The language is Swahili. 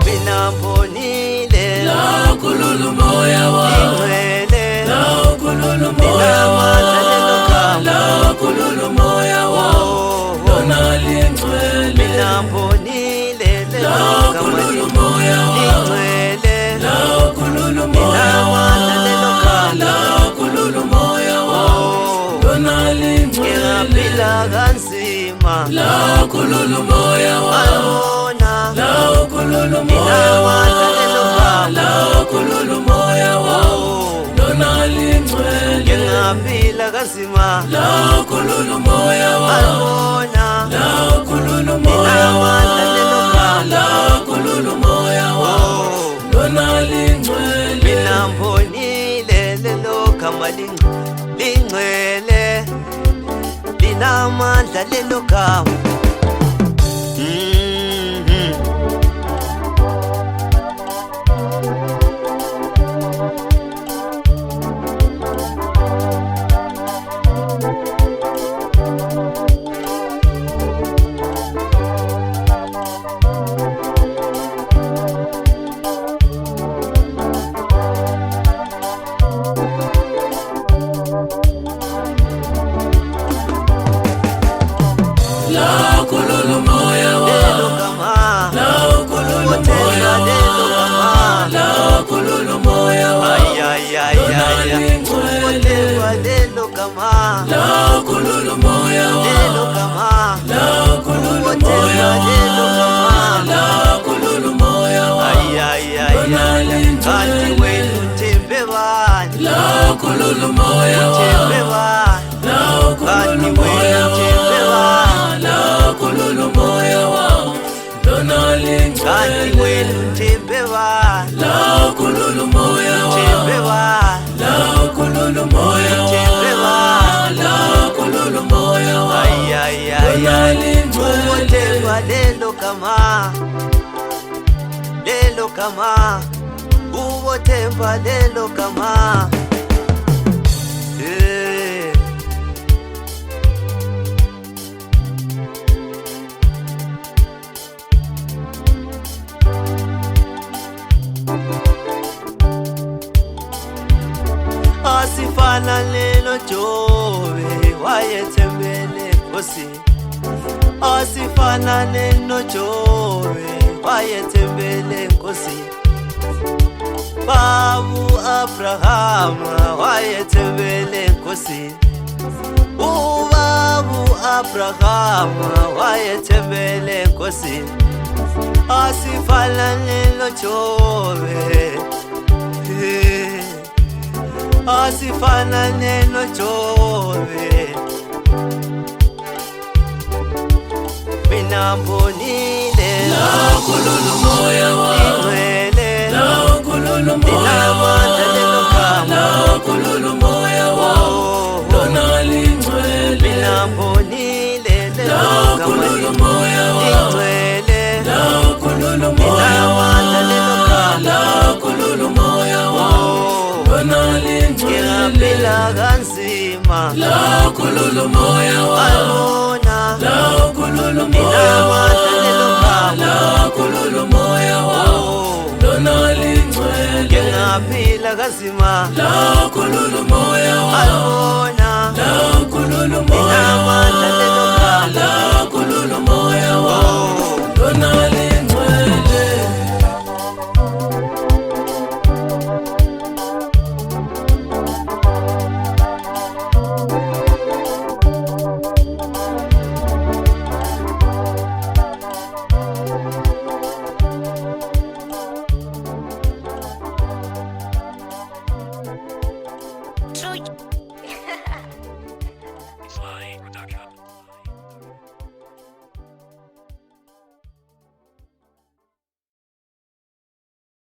Mina mbonile la kululu moya wa ingcwele la kululu moya wa la kululu moya wa lona lingcwele mina mbonile la kululu moya wa ingcwele la kululu moya wa la kululu moya wa lona lingcwele ngiyaphila kanzima la kululu moya wa la kululu moya wa la kululu moya wa lona lingcwele ngiyaphila kanzima la kululu moya wa la kululu moya wa la kululu moya wa lona lingcwele mina mbonile lelo gama lingcwele linamandla lelo gama la kululu moya wa lelo gama la kululu moya wa la kululu moya wa lona lingcwele lelo gama la kululu moya wa lelo gama la kululu moya wa la kululu moya wa lona lingcwele kanti wena uthembe bani la kululu moya wa uthembe bani la kululu moya wa la kululu moya wa lona kanti lingcwele wena uthembe bani la kululu moya wa uthembe bani la kululu moya wa la kululu moya wa lona lingcwele ubothemba lelo gama ubothemba lelo gama asifana lelo Jobe wayethembele Nkosini asifana lelo Jobe wayethembele Nkosini babu Abrahama wayethembele Nkosini ubabu Abrahama wayethembele Nkosini asifana lelo Jobe asifana lelo Jobe mina mbonile la kululu moya wa ingcwele la kululu moya wa la kululu moya wa lona lingcwele mina mbonile la kululu moya wa ingcwele la kululu moya wa la kululu moya wa lona lingcwele ngiyaphila kanzima la kululu moya wa la kululu moya wa la kululu moya wa lona lingcwele ngiyaphila kanzima la kululu moya wa la kululu moya wa la kululu moya wa lona lingcwele Soy